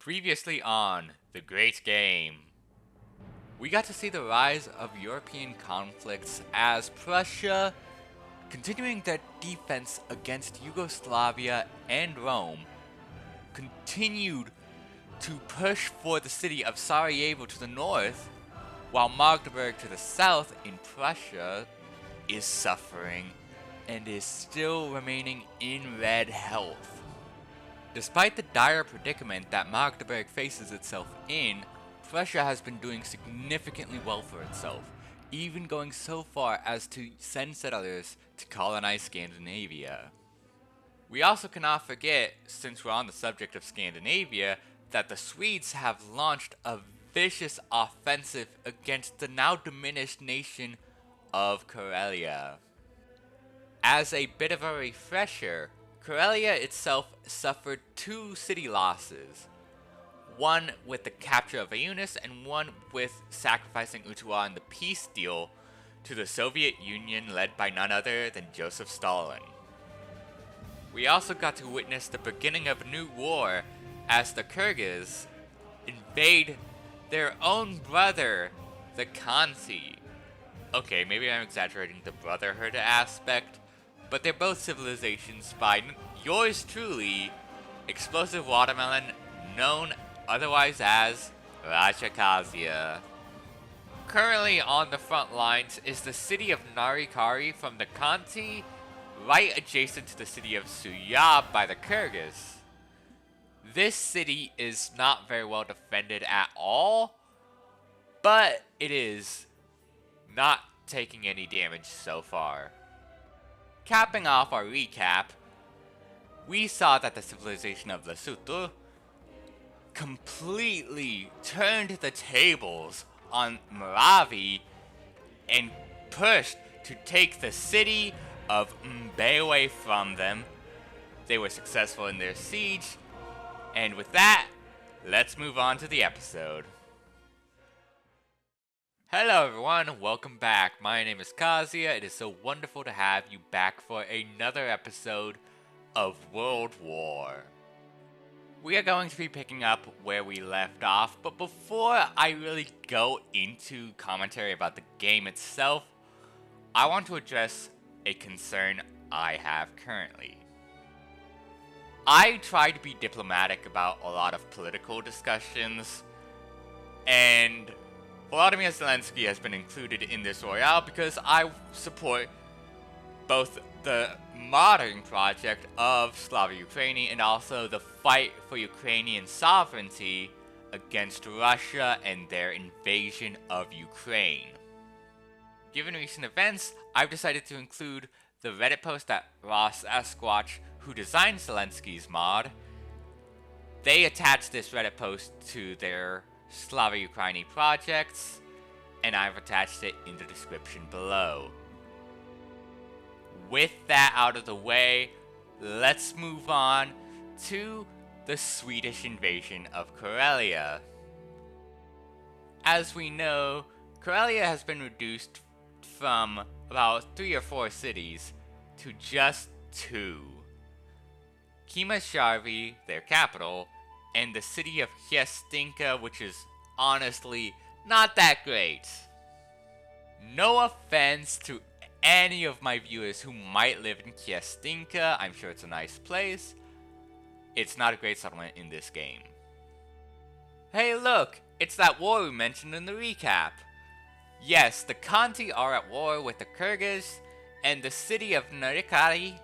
Previously on The Great Game, we got to see the rise of European conflicts as Prussia, continuing their defense against Yugoslavia and Rome, continued to push for the city of Sarajevo to the north, while Magdeburg to the south in Prussia is suffering and is still remaining in red health. Despite the dire predicament that Magdeburg faces itself in, Prussia has been doing significantly well for itself, even going so far as to send settlers to colonize Scandinavia. We also cannot forget, since we're on the subject of Scandinavia, that the Swedes have launched a vicious offensive against the now diminished nation of Karelia. As a bit of a refresher, Karelia itself suffered two city losses, one with the capture of Aunis and one with sacrificing Utuwa in the peace deal to the Soviet Union led by none other than Joseph Stalin. We also got to witness the beginning of a new war as the Kyrgyz invade their own brother, the Khanty. Okay, maybe I'm exaggerating the brotherhood aspect, but they're both civilizations by yours truly, Explosive Watermelon, known otherwise as Raja Kazia. Currently on the front lines is the city of Narikari from the Khanty, right adjacent to the city of Suyab by the Kyrgyz. This city is not very well defended at all, but it is not taking any damage so far. Capping off our recap, we saw that the civilization of Lesotho completely turned the tables on Maravi and pushed to take the city of Mbewe from them. They were successful in their siege, and with that, let's move on to the episode. Hello everyone, welcome back. My name is Kazia. It is so wonderful to have you back for another episode of World War. We are going to be picking up where we left off, but before I really go into commentary about the game itself, I want to address a concern I have currently. I try to be diplomatic about a lot of political discussions, and Volodymyr Zelensky has been included in this royale because I support both the modern project of Slava Ukraini and also the fight for Ukrainian sovereignty against Russia and their invasion of Ukraine. Given recent events, I've decided to include the Reddit post that Ross Esquatch, who designed Zelensky's mod, they attached this Reddit post to their Slava Ukraini projects, and I've attached it in the description below. With that out of the way, let's move on to the Swedish invasion of Karelia. As we know, Karelia has been reduced from about 3 or 4 cities to just 2. Kimasharvi, their capital, and the city of Hestinka, which is honestly not that great. No offense to any of my viewers who might live in Hestinka, I'm sure it's a nice place. It's not a great settlement in this game. Hey look, it's that war we mentioned in the recap. Yes, the Khanty are at war with the Kyrgyz, and the city of Narikari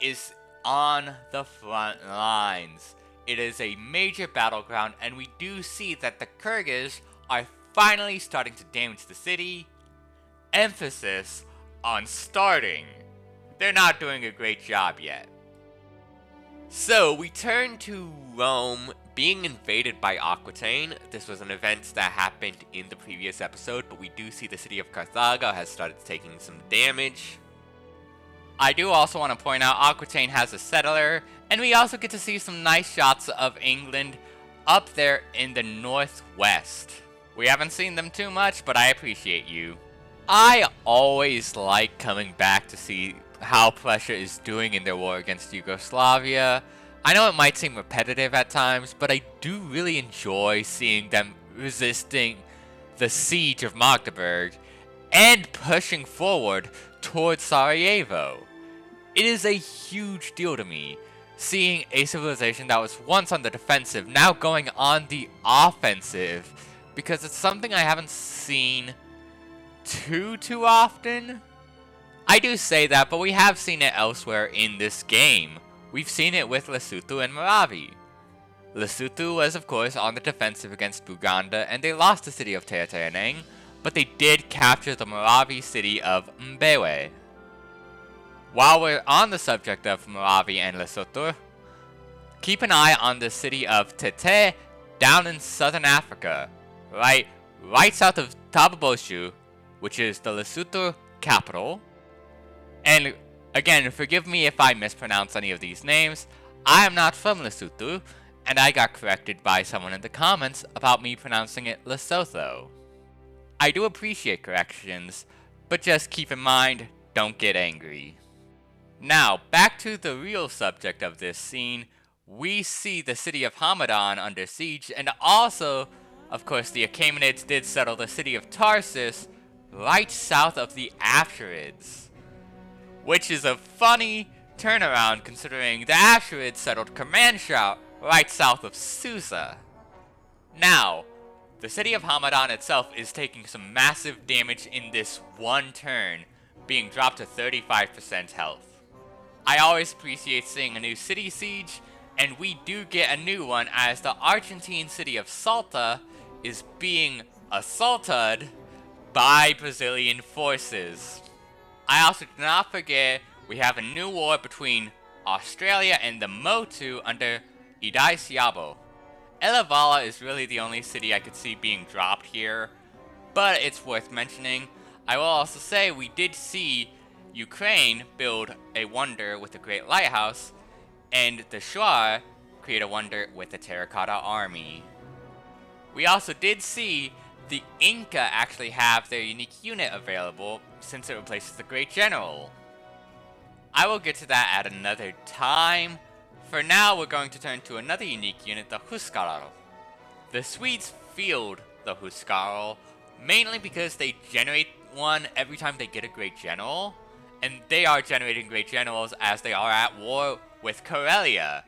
is on the front lines. It is a major battleground, and we do see that the Kyrgyz are finally starting to damage the city. Emphasis on starting. They're not doing a great job yet. So we turn to Rome being invaded by Aquitaine. This was an event that happened in the previous episode, but we do see the city of Carthago has started taking some damage. I do also want to point out Aquitaine has a settler, and we also get to see some nice shots of England up there in the northwest. We haven't seen them too much, but I appreciate you. I always like coming back to see how Prussia is doing in their war against Yugoslavia. I know it might seem repetitive at times, but I do really enjoy seeing them resisting the siege of Magdeburg and pushing forward towards Sarajevo. It is a huge deal to me, seeing a civilization that was once on the defensive now going on the offensive, because it's something I haven't seen too often. I do say that, but we have seen it elsewhere in this game. We've seen it with Lesotho and Maravi. Lesotho was of course on the defensive against Buganda, and they lost the city of Teateaneng, but they did capture the Maravi city of Mbewe. While we're on the subject of Maravi and Lesotho, keep an eye on the city of Tete down in southern Africa, right south of Tababoshu, which is the Lesotho capital. And again, forgive me if I mispronounce any of these names. I am not from Lesotho, and I got corrected by someone in the comments about me pronouncing it Lesotho. I do appreciate corrections, but just keep in mind, don't get angry. Now, back to the real subject of this scene, we see the city of Hamadan under siege, and also, of course, the Achaemenids did settle the city of Tarsus right south of the Asherids. Which is a funny turnaround considering the Asherids settled Kermanshah right south of Susa. Now, the city of Hamadan itself is taking some massive damage in this one turn, being dropped to 35% health. I always appreciate seeing a new city siege, and we do get a new one as the Argentine city of Salta is being assaulted by Brazilian forces. I also do not forget we have a new war between Australia and the Motu under Idai Siabo. Elevala is really the only city I could see being dropped here, but it's worth mentioning. I will also say we did see Ukraine build a wonder with a great lighthouse, and the Shuar create a wonder with a terracotta army. We also did see the Inca actually have their unique unit available since it replaces the Great General. I will get to that at another time. For now, we're going to turn to another unique unit, the Huskarl. The Swedes field the Huskarl mainly because they generate one every time they get a Great General, and they are generating Great Generals as they are at war with Karelia.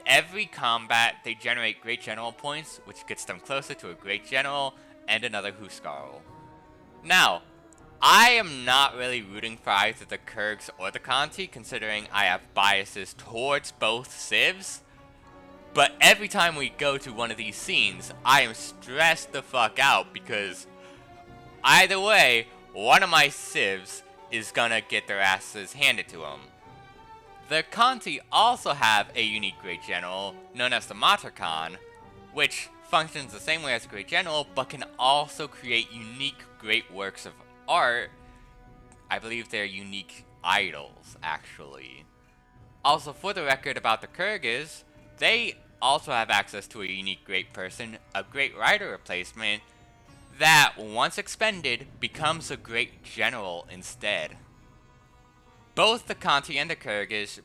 Every combat, they generate Great General points, which gets them closer to a Great General and another Huskarl. Now, I am not really rooting for either the Kurgs or the Khanty, considering I have biases towards both civs. But every time we go to one of these scenes, I am stressed the fuck out because either way, one of my civs is gonna get their asses handed to them. The Khanty also have a unique Great General known as the Matarkhan, which functions the same way as a Great General, but can also create unique great works of art. I believe they're unique idols, actually. Also, for the record about the Kyrgyz, they also have access to a unique great person, a great rider replacement, that once expended becomes a great general instead. Both the Khanty and the Kyrgyz,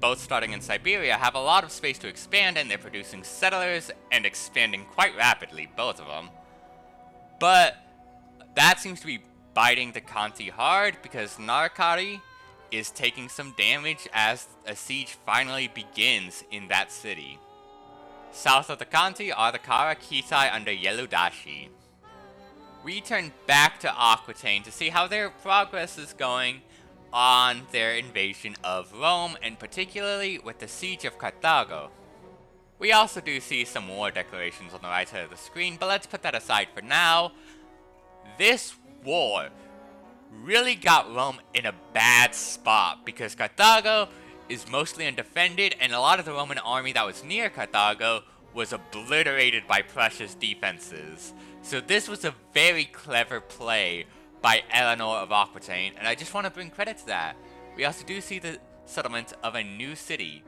both starting in Siberia, have a lot of space to expand, and they're producing settlers and expanding quite rapidly, both of them. But that seems to be biting the Khanty hard because Narkari is taking some damage as a siege finally begins in that city. South of the Khanty are the Kara Kitai under Yeludashi. We turn back to Aquitaine to see how their progress is going on their invasion of Rome, and particularly with the siege of Carthago. We also do see some war declarations on the right side of the screen, but let's put that aside for now. This war really got Rome in a bad spot because Carthago is mostly undefended, and a lot of the Roman army that was near Carthago was obliterated by Prussia's defenses. So this was a very clever play by Eleanor of Aquitaine, and I just want to bring credit to that. We also do see the settlement of a new city.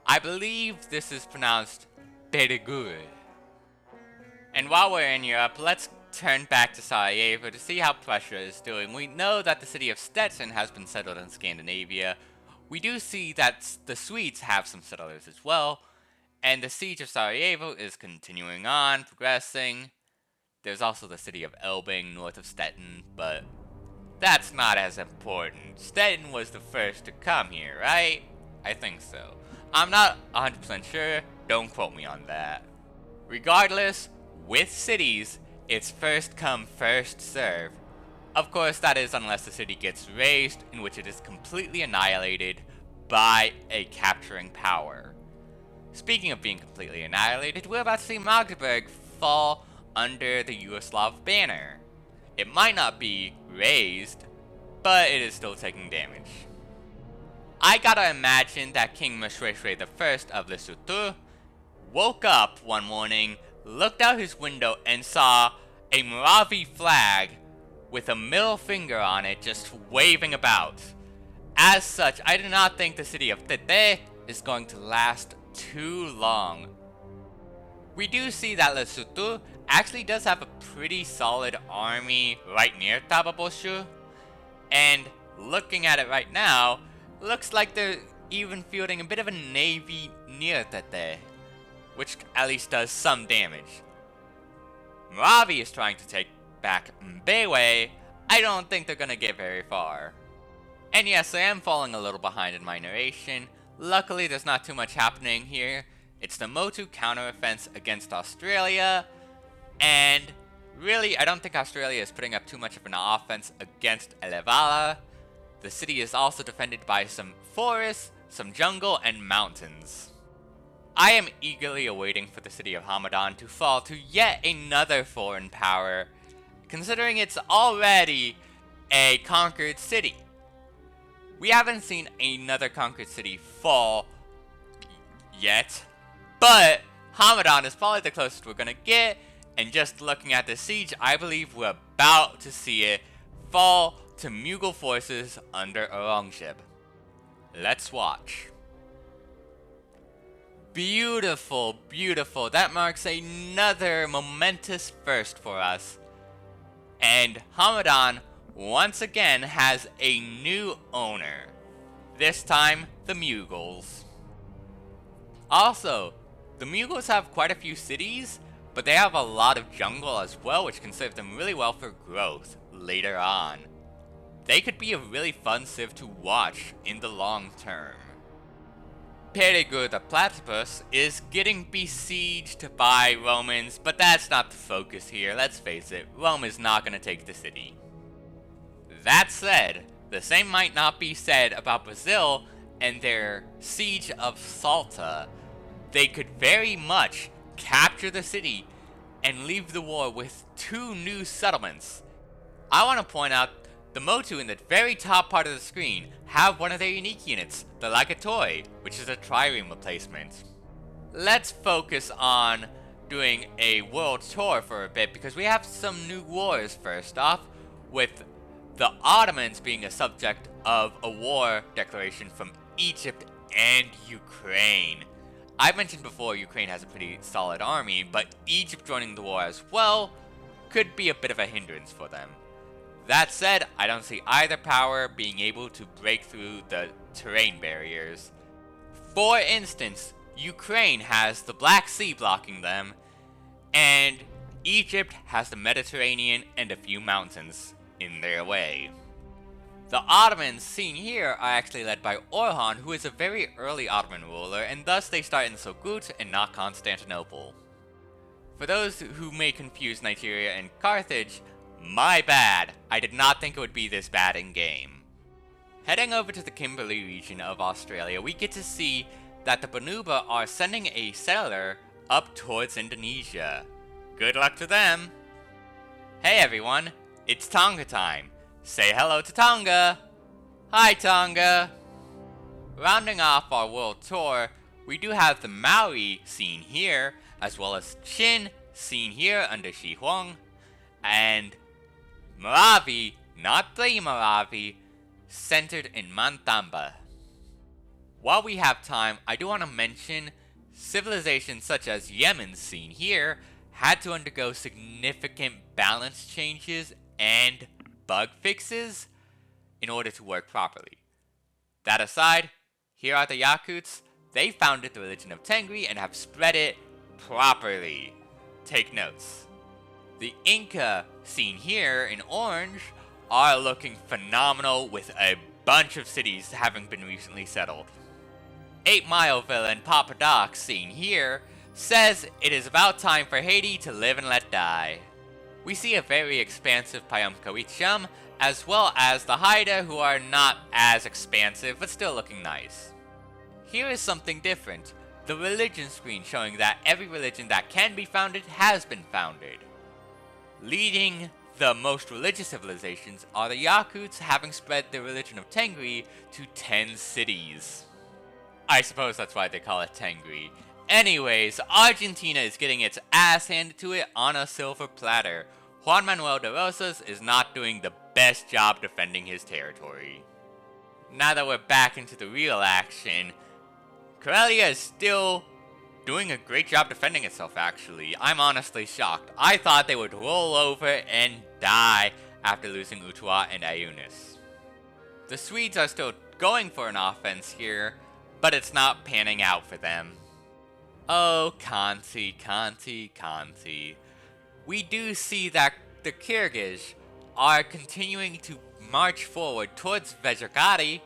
I believe this is pronounced Perigord. And while we're in Europe, let's turn back to Sarajevo to see how Prussia is doing. We know that the city of Stettin has been settled in Scandinavia, We do see that the Swedes have some settlers as well, and the siege of Sarajevo is continuing on, progressing. There's also the city of Elbing north of Stettin, but that's not as important. Stettin was the first to come here, right? I think so. I'm not 100% sure, don't quote me on that. Regardless, with cities, it's first come, first serve. Of course, that is unless the city gets razed, in which it is completely annihilated by a capturing power. Speaking of being completely annihilated, we're about to see Magdeburg fall under the Yugoslav banner. It might not be razed, but it is still taking damage. I gotta imagine that King Moshoeshoe I of Lesotho woke up one morning, looked out his window, and saw a Moravi flag with a middle finger on it just waving about. As such, I do not think the city of Tete is going to last too long. We do see that Lesotho actually does have a pretty solid army right near Tababoshu, and looking at it right now, looks like they're even fielding a bit of a navy near Tete, which at least does some damage. Moravi is trying to take back Mbewe. I don't think they're gonna get very far. And yes, I am falling a little behind in my narration. Luckily, there's not too much happening here. It's the Motu counteroffense against Australia, and really, I don't think Australia is putting up too much of an offense against Elevala. The city is also defended by some forests, some jungle, and mountains. I am eagerly awaiting for the city of Hamadan to fall to yet another foreign power, considering it's already a conquered city. We haven't seen another conquered city fall yet, but Hamadan is probably the closest we're gonna get, and just looking at the siege, I believe we're about to see it fall to Mughal forces under Aurangzeb. Let's watch. Beautiful, beautiful. That marks another momentous first for us. And Hamadan once again has a new owner. This time, the Mughals. Also, the Mughals have quite a few cities, but they have a lot of jungle as well, which can serve them really well for growth later on. They could be a really fun civ to watch in the long term. Perigord the Platypus is getting besieged by Romans, but that's not the focus here. Let's face it, Rome is not going to take the city. That said, the same might not be said about Brazil and their siege of Salta. They could very much capture the city and leave the war with 2 new settlements. I want to point out the Motu in the very top part of the screen have one of their unique units, the Lagatoi, which is a trireme replacement. Let's focus on doing a world tour for a bit, because we have some new wars first off, with the Ottomans being a subject of a war declaration from Egypt and Ukraine. I mentioned before Ukraine has a pretty solid army, but Egypt joining the war as well could be a bit of a hindrance for them. That said, I don't see either power being able to break through the terrain barriers. For instance, Ukraine has the Black Sea blocking them, and Egypt has the Mediterranean and a few mountains in their way. The Ottomans seen here are actually led by Orhan, who is a very early Ottoman ruler, and thus they start in Sogut and not Constantinople. For those who may confuse Nigeria and Carthage, my bad. I did not think it would be this bad in game. Heading over to the Kimberley region of Australia, we get to see that the Banuba are sending a settler up towards Indonesia. Good luck to them. Hey everyone, it's Tonga time. Say hello to Tonga. Hi Tonga. Rounding off our world tour, we do have the Maori seen here, as well as Chin seen here under Shi Huang, and Moravi, not the Moravi, centered in Mantamba. While we have time, I do want to mention civilizations such as Yemen seen here had to undergo significant balance changes and bug fixes in order to work properly. That aside, Here are the Yakuts. They founded the religion of Tengri and have spread it properly. Take notes. The Inca, seen here in orange, are looking phenomenal with a bunch of cities having been recently settled. 8 Mile villain Papa Doc, seen here, says it is about time for Haiti to live and let die. We see a very expansive Payam Coiot, as well as the Haida, who are not as expansive but still looking nice. Here is something different, the religion screen showing that every religion that can be founded has been founded. Leading the most religious civilizations are the Yakuts, having spread the religion of Tengri to 10 cities. I suppose that's why they call it Tengri. Anyways, Argentina is getting its ass handed to it on a silver platter. Juan Manuel de Rosas is not doing the best job defending his territory. Now that we're back into the real action, Karelia is still doing a great job defending itself, actually. I'm honestly shocked. I thought they would roll over and die after losing Utua and Ayunis. The Swedes are still going for an offense here, but it's not panning out for them. Oh, Kanti. We do see that the Kyrgyz are continuing to march forward towards Vezhagari,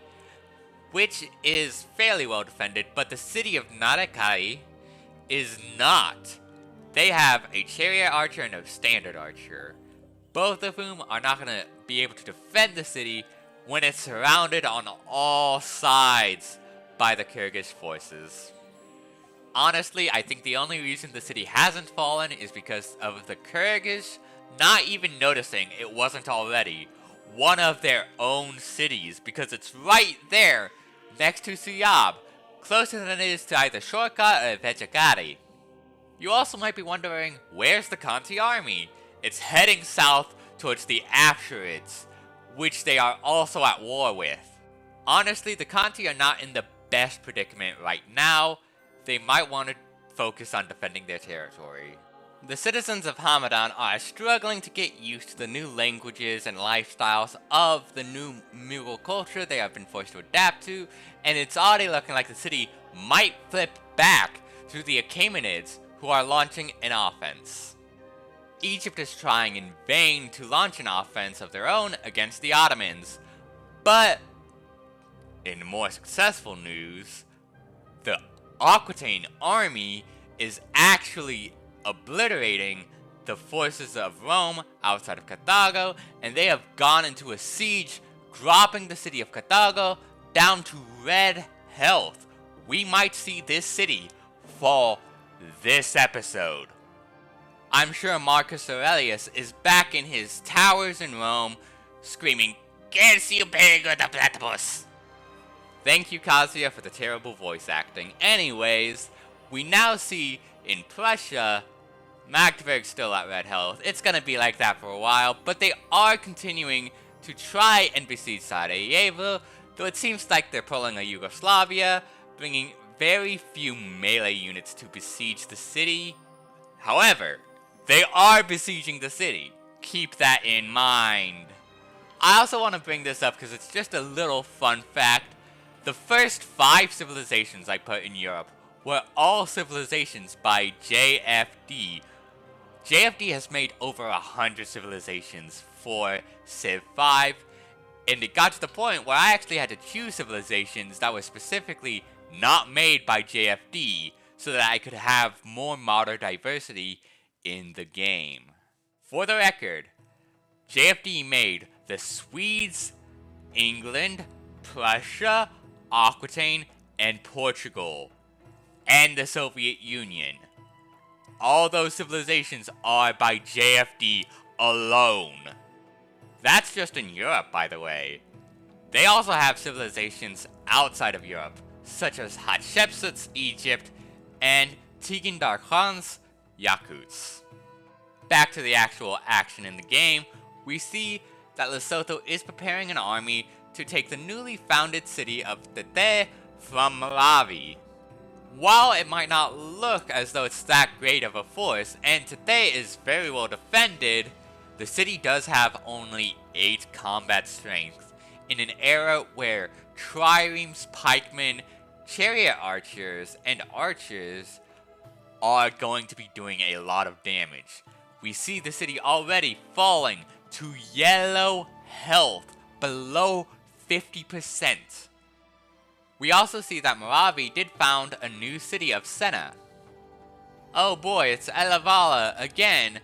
which is fairly well defended, but the city of Narakai is not. They have a chariot archer and a standard archer, both of whom are not going to be able to defend the city when it's surrounded on all sides by the Kyrgyz forces. Honestly, I think the only reason the city hasn't fallen is because of the Kyrgyz not even noticing it wasn't already one of their own cities, because it's right there next to Suyab, closer than it is to either Shortcut or Vejagari. You also might be wondering, where's the Kanti army? It's heading south towards the Afsharids, which they are also at war with. Honestly, the Kanti are not in the best predicament right now. They might want to focus on defending their territory. The citizens of Hamadan are struggling to get used to the new languages and lifestyles of the new Mughal culture they have been forced to adapt to, and it's already looking like the city might flip back to the Achaemenids, who are launching an offense. Egypt is trying in vain to launch an offense of their own against the Ottomans, but in more successful news, the Aquitaine army is actually obliterating the forces of Rome outside of Carthago, and they have gone into a siege, dropping the city of Carthago down to red health. We might see this city fall this episode. I'm sure Marcus Aurelius is back in his towers in Rome, screaming, "Get you pego the platypus!" Thank you, Kazia, for the terrible voice acting. Anyways, we now see in Prussia, Magdeburg's still at red health. It's gonna be like that for a while, but they are continuing to try and besiege Sarajevo, though it seems like they're pulling a Yugoslavia, bringing very few melee units to besiege the city. However, they are besieging the city. Keep that in mind. I also want to bring this up because it's just a little fun fact. The first 5 civilizations I put in Europe were all civilizations by JFD. JFD has made over 100 civilizations for Civ 5, and it got to the point where I actually had to choose civilizations that were specifically not made by JFD so that I could have more modern diversity in the game. For the record, JFD made the Swedes, England, Prussia, Aquitaine, and Portugal, and the Soviet Union. All those civilizations are by JFD alone. That's just in Europe, by the way. They also have civilizations outside of Europe, such as Hatshepsut's Egypt and Tigandar Khan's Yakuts. Back to the actual action in the game, we see that Lesotho is preparing an army to take the newly founded city of Tete from Malawi. While it might not look as though it's that great of a force, and Tete is very well defended, the city does have only 8 combat strength in an era where triremes, pikemen, chariot archers and archers are going to be doing a lot of damage. We see the city already falling to yellow health below 50%. We also see that Moravi did found a new city of Senna. Oh boy, it's Elevala again,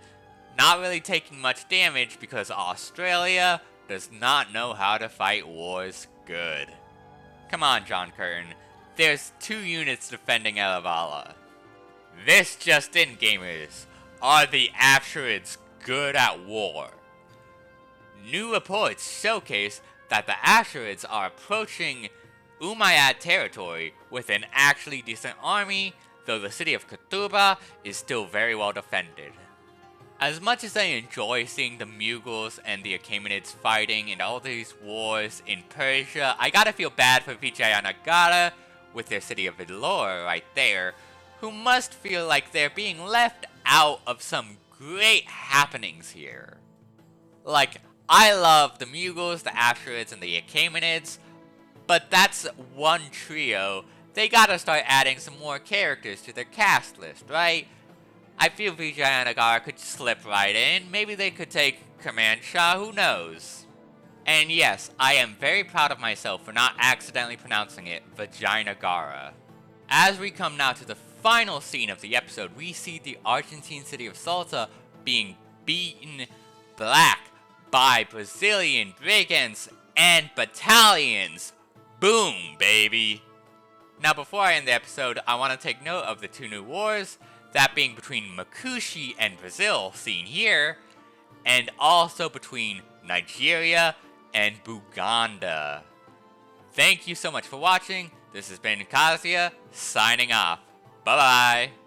not really taking much damage because Australia does not know how to fight wars good. Come on, John Curtin, there's 2 units defending Elevala. This just in, gamers, are the Asherids good at war? New reports showcase that the Asherids are approaching Umayyad territory with an actually decent army, though the city of Qurtuba is still very well defended. As much as I enjoy seeing the Mughals and the Achaemenids fighting in all these wars in Persia, I gotta feel bad for Vijayanagara with their city of Vellore right there, who must feel like they're being left out of some great happenings here. Like, I love the Mughals, the Asherids, and the Achaemenids, but that's one trio. They gotta start adding some more characters to their cast list, right? I feel Vijayanagara could slip right in. Maybe they could take Command Shah, who knows? And yes, I am very proud of myself for not accidentally pronouncing it Vijayanagara. As we come now to the final scene of the episode, we see the Argentine city of Salta being beaten black by Brazilian brigands and battalions. Boom, baby! Now before I end the episode, I want to take note of the 2 new wars, that being between Makushi and Brazil, seen here, and also between Nigeria and Buganda. Thank you so much for watching. This has been Kazia, signing off. Bye-bye.